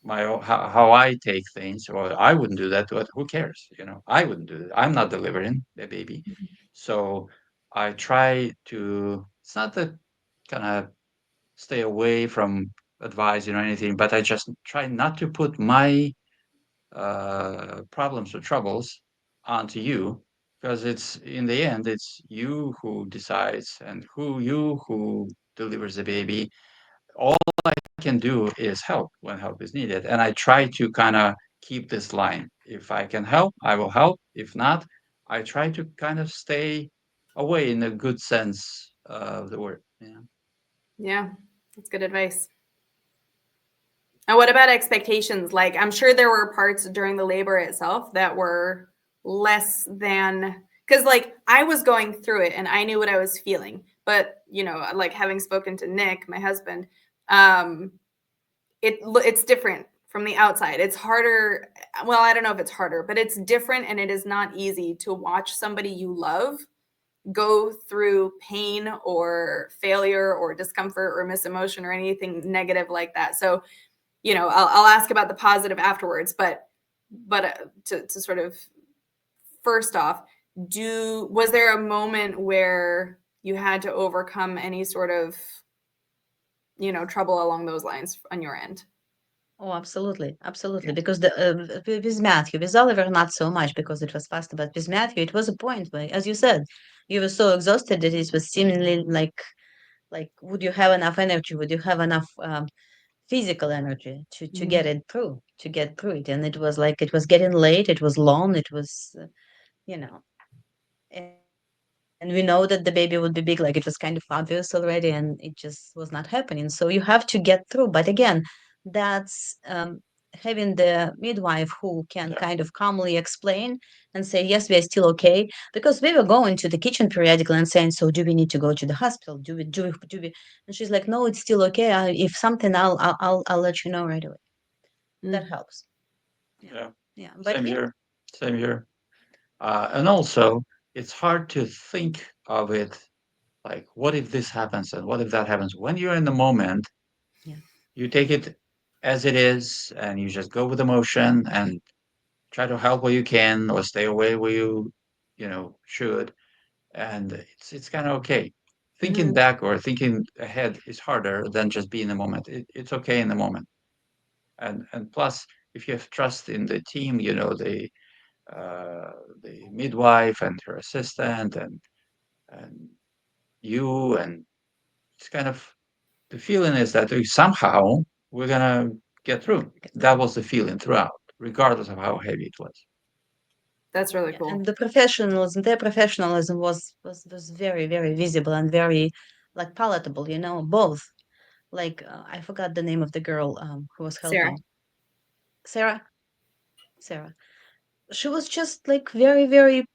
how I take things. Or I wouldn't do that, but who cares? You know, I wouldn't do that. I'm not delivering the baby. So I try to, it's not that kind of stay away from advising or anything, but I just try not to put my problems or troubles onto you, because it's in the end it's you who decides and who delivers the baby. All I can do is help when help is needed, and I try to kind of keep this line: if I can help, I will help. If not, I try to kind of stay away, in a good sense of the word. Yeah. Yeah, that's good advice. And what about expectations? Like, I'm sure there were parts during the labor itself that were less than, because like I was going through it and I knew what I was feeling. But, you know, like having spoken to Nick, my husband, it's different from the outside. It's harder. Well, I don't know if it's harder, but it's different, and it is not easy to watch somebody you love go through pain or failure or discomfort or misemotion or anything negative like that. So, I'll ask about the positive afterwards, but to sort of first off, was there a moment where you had to overcome any sort of trouble along those lines on your end? Oh, absolutely. Because with Matthew, with Oliver, not so much because it was faster, but with Matthew, it was a point where, as you said, you were so exhausted that it was seemingly like, would you have enough energy? Would you have enough physical energy to get it through, to get through it? And it was like it was getting late. It was long. It was, you know, and we know that the baby would be big, like it was kind of obvious already, and it just was not happening. So you have to get through. But again, that's having the midwife who can kind of calmly explain and say, yes, we are still okay. Because we were going to the kitchen periodically and saying, so do we need to go to the hospital? Do we? And she's like, no, it's still okay. If something, I'll let you know right away. That helps. Yeah. Yeah. But yeah. Same here. And also, it's hard to think of it like, what if this happens and what if that happens? When you're in the moment, Yeah. you take it as it is and you just go with emotion and try to help where you can or stay away where you should. And it's kind of okay. Thinking back or thinking ahead is harder than just be in the moment. It's okay in the moment. And plus, if you have trust in the team, the midwife and her assistant and you, and it's kind of the feeling is that somehow we're gonna get through. That was the feeling throughout, regardless of how heavy it was. That's really Yeah, cool. and their professionalism was very, very visible and very like palatable, both. Like I forgot the name of the girl who was Sarah. helping. Sarah. Sarah. She was just like very, very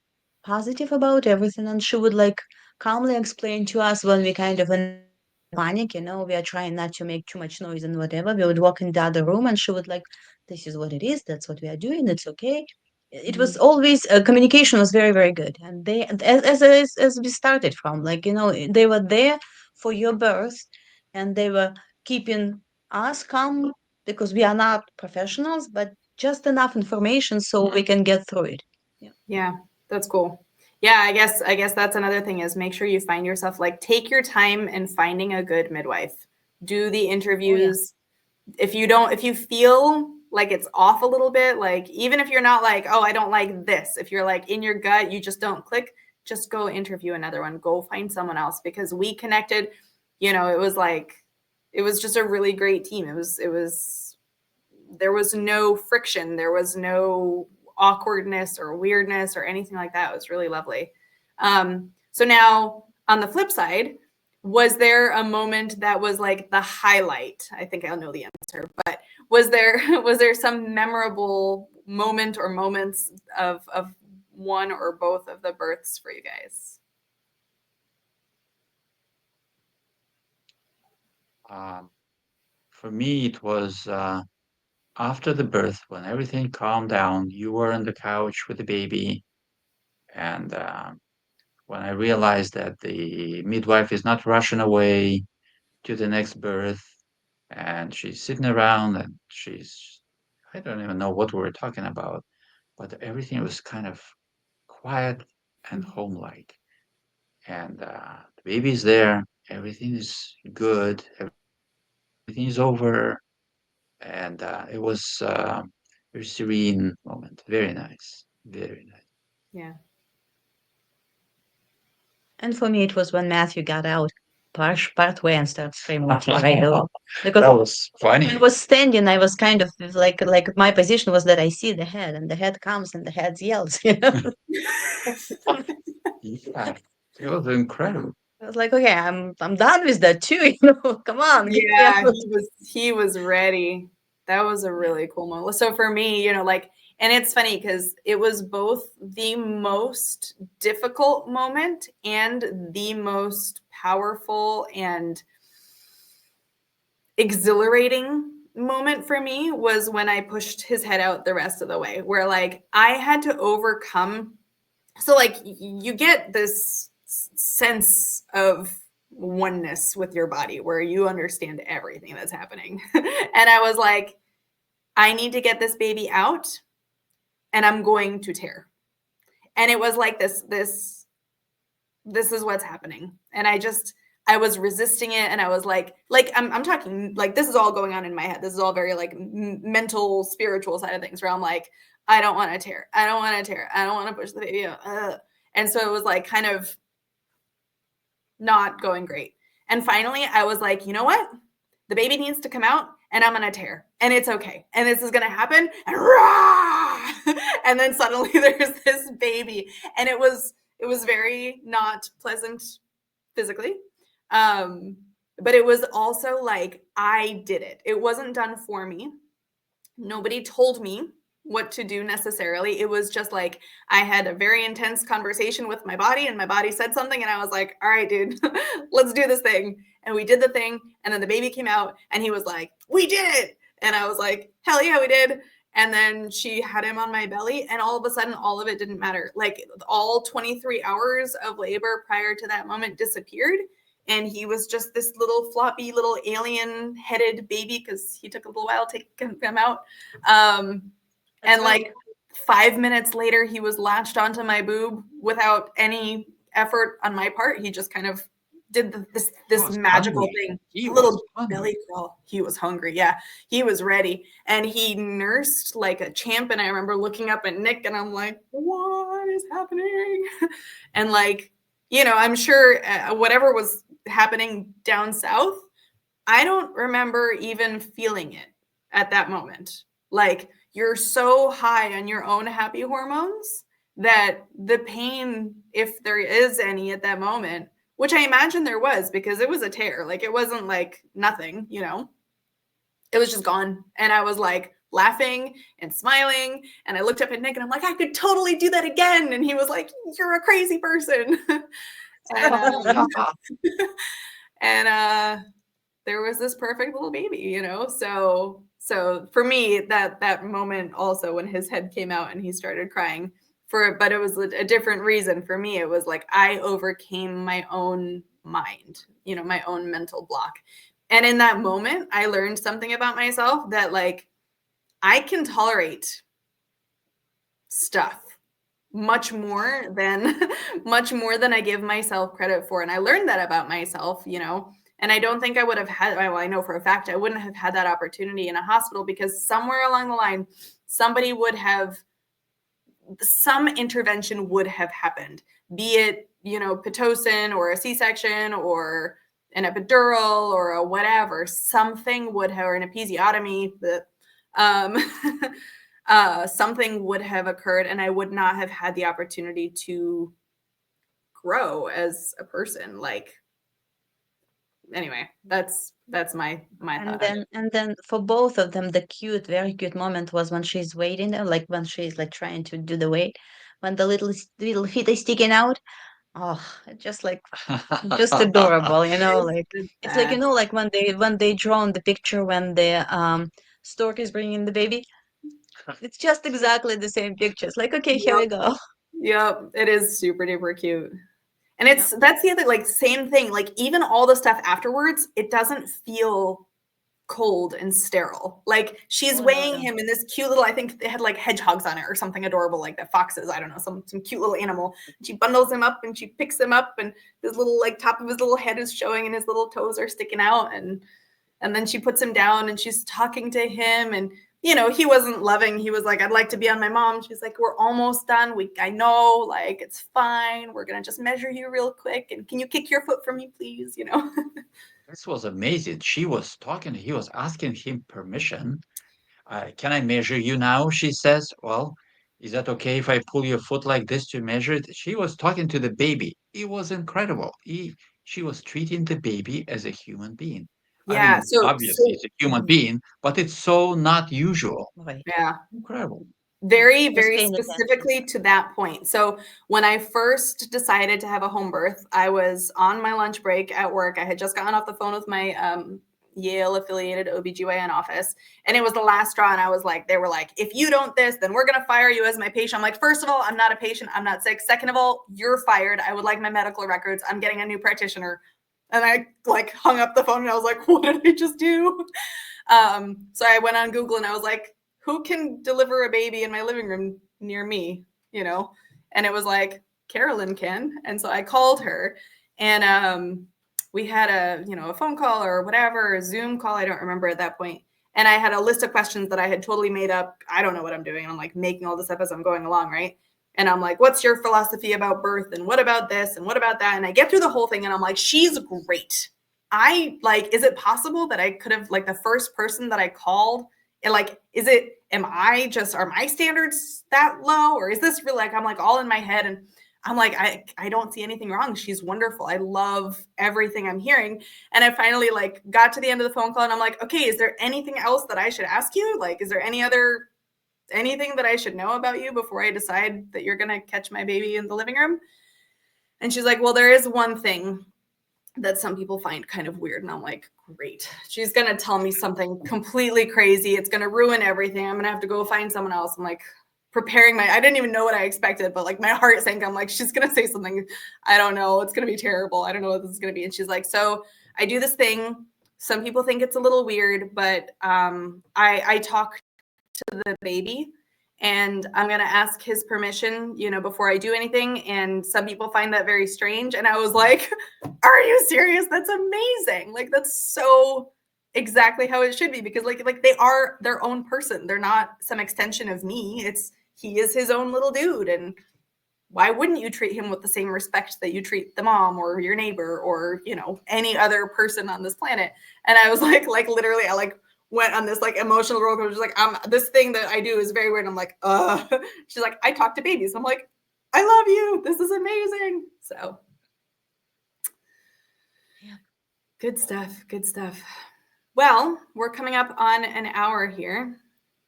positive about everything, and she would like calmly explain to us when we kind of in a panic, we are trying not to make too much noise and whatever. We would walk in the other room, and she would like, this is what it is, that's what we are doing, it's okay. It was always communication was very, very good, and they as we started from, like, they were there for your birth, and they were keeping us calm because we are not professionals, but just enough information so we can get through it. Yeah, that's cool. Yeah, I guess that's another thing is make sure you find yourself, like, take your time in finding a good midwife. Do the Oh yeah. interviews. If you feel like it's off a little bit, like, even if you're not like, oh, I don't like this, if you're like in your gut, you just don't click, just go interview another one. Go find someone else, because we connected, it was just a really great team. There was no friction. There was no awkwardness or weirdness or anything like that. It was really lovely. So now on the flip side, was there a moment that was like the highlight? I think I'll know the answer, but was there some memorable moment or moments of one or both of the births for you guys? Um, for me, it was after the birth when everything calmed down. You were on the couch with the baby, and when I realized that the midwife is not rushing away to the next birth, and she's sitting around and I don't even know what we were talking about, but everything was kind of quiet and home-like. And the baby's there, everything is good, everything is over, and it was a very serene moment. Very nice, very nice. Yeah. And for me, it was when Matthew got out part way and started screaming right away. Because That was when I funny. was standing, I was kind of like my position was that I see the head, and the head comes and the head yells. Yeah, it was incredible. I was like, okay, I'm done with that too. Come on, get me Yeah, out. he was ready. That was a Yeah. really cool moment. So for me, like, and it's funny because it was both the most difficult moment and the most powerful and exhilarating moment for me was when I pushed his head out the rest of the way, where like I had to overcome. So like you get this sense of oneness with your body where you understand everything that's happening. And I was like, I need to get this baby out and I'm going to tear. And it was like this is what's happening. And I was resisting it. And I was like I'm talking like this is all going on in my head. This is all very like mental, spiritual side of things where I'm like, I don't want to tear. I don't want to tear. I don't want to push the baby out. And so it was like kind of not going great. And finally I was like, you know what? The baby needs to come out and I'm going to tear and it's okay. And this is going to happen. And rah! And then suddenly there's this baby and it was very not pleasant physically. But it was also like, I did it. It wasn't done for me. Nobody told me what to do necessarily. It was just like, I had a very intense conversation with my body and my body said something. And I was like, all right, dude, let's do this thing. And we did the thing. And then the baby came out and he was like, we did it. And I was like, hell yeah, we did. And then she had him on my belly and all of a sudden, all of it didn't matter. Like all 23 hours of labor prior to that moment disappeared. And he was just this little floppy little alien headed baby because he took a little while to take him out. And like 5 minutes later, he was latched onto my boob without any effort on my part. He just kind of did this magical thing. He little belly crawl. He was hungry. Yeah, he was ready. And he nursed like a champ. And I remember looking up at Nick and I'm like, what is happening? And like, you know, I'm sure whatever was happening down south, I don't remember even feeling it at that moment. Like, you're so high on your own happy hormones that the pain, if there is any at that moment, which I imagine there was because it was a tear, like it wasn't like nothing, you know, it was just gone. And I was like laughing and smiling. And I looked up at Nick and I'm like, I could totally do that again. And he was like, you're a crazy person. And there was this perfect little baby, you know? So for me, that moment also when his head came out and he started crying but it was a different reason. For me, it was like I overcame my own mind, you know, my own mental block. And in that moment, I learned something about myself that like I can tolerate stuff much more than I give myself credit for. And I learned that about myself, you know. And I don't think I would have had, well, I know for a fact I wouldn't have had that opportunity in a hospital because somewhere along the line, some intervention would have happened, be it, you know, Pitocin or a C-section or an epidural or a whatever, something would have, or an episiotomy, something would have occurred and I would not have had the opportunity to grow as a person. Like, anyway, that's my thought. And then for both of them, the very cute moment was when she's waiting, like when she's like trying to do the weight, when the little feet is sticking out. Oh, just adorable, you know, like it's like, you know, like when they draw on the picture when the stork is bringing the baby. It's just exactly the same picture. It's like, okay, here we go. Yep, it is super duper cute. And that's the other, like, same thing. Like, even all the stuff afterwards, it doesn't feel cold and sterile. Like, she's weighing him in this cute little, I think they had like hedgehogs on it or something adorable like that. Foxes, I don't know, some cute little animal. She bundles him up and she picks him up and his little, like, top of his little head is showing and his little toes are sticking out. And then she puts him down and she's talking to him and, you know, he wasn't loving. He was like, I'd like to be on my mom. She's like, we're almost done. I know, like, it's fine. We're going to just measure you real quick. And can you kick your foot for me, please? You know? This was amazing. He was asking him permission. Can I measure you now? She says, well, is that okay if I pull your foot like this to measure it? She was talking to the baby. It was incredible. She was treating the baby as a human being. Yeah. I mean, obviously it's a human being, but it's so not usual. Yeah. Incredible. Very, very specifically to that point. So when I first decided to have a home birth, I was on my lunch break at work. I had just gotten off the phone with my Yale affiliated OBGYN office. And it was the last straw. And I was like, they were like, if you don't this, then we're going to fire you as my patient. I'm like, first of all, I'm not a patient. I'm not sick. Second of all, you're fired. I would like my medical records. I'm getting a new practitioner. And I like hung up the phone and I was like, what did I just do? So I went on Google and I was like, who can deliver a baby in my living room near me, you know? And it was like, Carolyn can. And so I called her and we had a phone call or whatever, a Zoom call. I don't remember at that point. And I had a list of questions that I had totally made up. I don't know what I'm doing. I'm like making all this up as I'm going along, right? And I'm like, what's your philosophy about birth? And what about this? And what about that? And I get through the whole thing and I'm like, she's great. Is it possible that I could have, like, the first person that I called, and like, are my standards that low? Or is this really, like, I'm like all in my head and I'm like, I don't see anything wrong. She's wonderful. I love everything I'm hearing. And I finally like got to the end of the phone call and I'm like, okay, is there anything else that I should ask you? Like, is there anything that I should know about you before I decide that you're going to catch my baby in the living room? And she's like, well, there is one thing that some people find kind of weird. And I'm like, great. She's going to tell me something completely crazy. It's going to ruin everything. I'm going to have to go find someone else. I'm like, I didn't even know what I expected, but like my heart sank. I'm like, she's going to say something. I don't know. It's going to be terrible. I don't know what this is going to be. And she's like, so I do this thing. Some people think it's a little weird, but I talk to the baby and I'm going to ask his permission, before I do anything. And some people find that very strange. And I was like, are you serious? That's amazing. Like, that's so exactly how it should be, because like they are their own person. They're not some extension of me. He is his own little dude. And why wouldn't you treat him with the same respect that you treat the mom or your neighbor or, any other person on this planet? And I was like literally, I like went on this like emotional roller coaster. Like, this thing that I do is very weird. I'm like, she's like, I talk to babies. I'm like, I love you. This is amazing. So yeah, good stuff. Good stuff. Well, we're coming up on an hour here.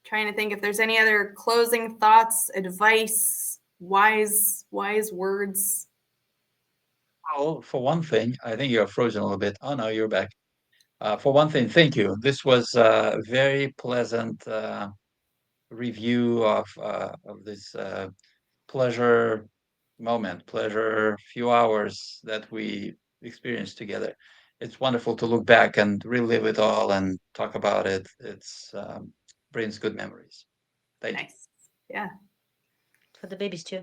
Trying to think if there's any other closing thoughts, advice, wise words. Well, for one thing, I think you're frozen a little bit. Oh no, you're back. For one thing, thank you. This was a very pleasant review of this pleasure few hours that we experienced together. It's wonderful to look back and relive it all and talk about it. It's brings good memories. Thank you. Nice. Yeah. for the babies too.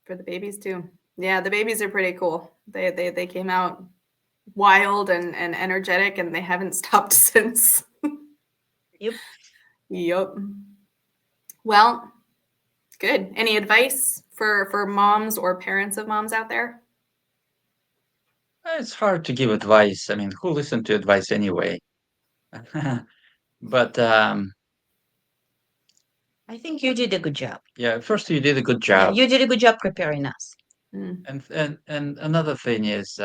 For the babies too. Yeah, the babies are pretty cool. They came out wild and energetic, and they haven't stopped since. Yep. Well, good. Any advice for moms or parents of moms out there? It's hard to give advice. I mean, who listens to advice anyway? But I think you did a good job. yeah, first you did a good Yeah, job. you did a good job preparing us. And another thing is,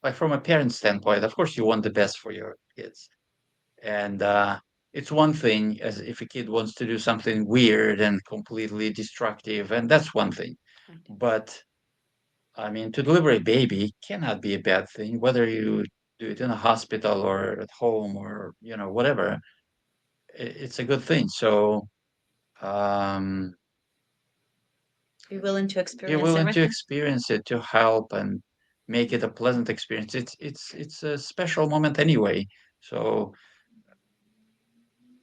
like from a parent standpoint, of course you want the best for your kids. And it's one thing as if a kid wants to do something weird and completely destructive, and that's one thing. But I mean, to deliver a baby cannot be a bad thing, whether you do it in a hospital or at home or whatever. It's a good thing. So Be willing to be experience willing to everything. experience it, to help and make it a pleasant experience. It's a special moment anyway. So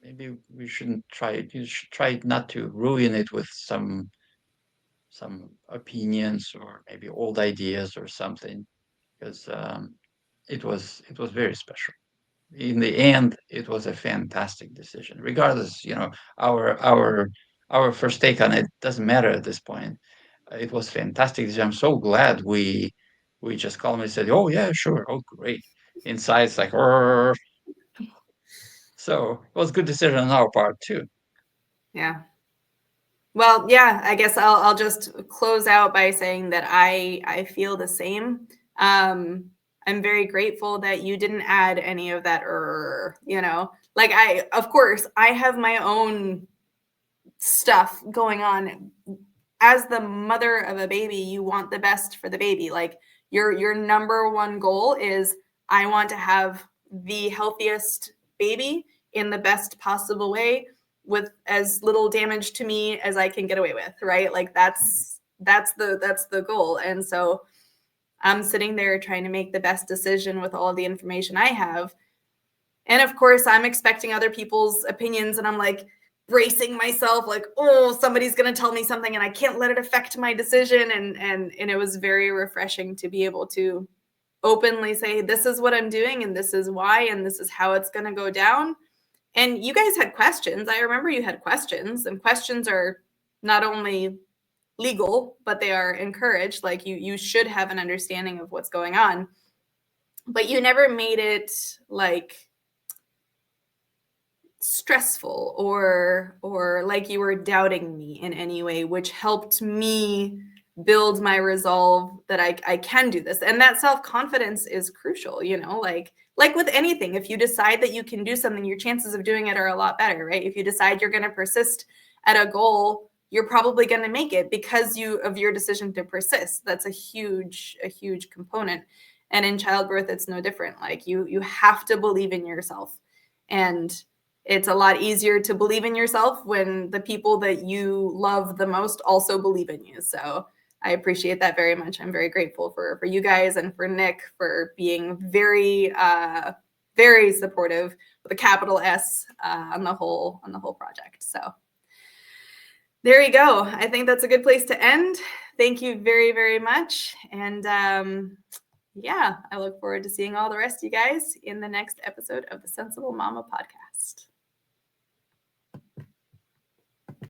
maybe we shouldn't try it. You should try not to ruin it with some opinions or maybe old ideas or something, because it was very special. In the end, it was a fantastic decision. Regardless, our first take on it doesn't matter at this point. It was fantastic. I'm so glad we just calmly said, "Oh yeah, sure, oh great." Inside, it's like, "Rrr." So it was a good decision on our part too. Yeah. Well, yeah, I guess I'll just close out by saying that I feel the same. I'm very grateful that you didn't add any of that, like of course, I have my own stuff going on. As the mother of a baby, you want the best for the baby. Like your number one goal is, I want to have the healthiest baby in the best possible way with as little damage to me as I can get away with, right? Like that's the goal. And so I'm sitting there trying to make the best decision with all the information I have. And of course, I'm expecting other people's opinions, and I'm like bracing myself, like, oh, somebody's going to tell me something and I can't let it affect my decision. And it was very refreshing to be able to openly say, this is what I'm doing and this is why, and this is how it's going to go down. And you guys had questions. I remember you had questions, and questions are not only legal, but they are encouraged. Like you should have an understanding of what's going on, but you never made it like stressful or like you were doubting me in any way, which helped me build my resolve that I can do this. And that self-confidence is crucial, you know, like with anything. If you decide that you can do something, your chances of doing it are a lot better, right? If you decide you're going to persist at a goal, you're probably going to make it because of your decision to persist. That's a huge component. And in childbirth, it's no different. Like you have to believe in yourself. And it's a lot easier to believe in yourself when the people that you love the most also believe in you. So I appreciate that very much. I'm very grateful for you guys and for Nick for being very, very supportive with a capital S on the whole project. So there you go. I think that's a good place to end. Thank you very, very much. And yeah, I look forward to seeing all the rest of you guys in the next episode of the Sensible Mama podcast.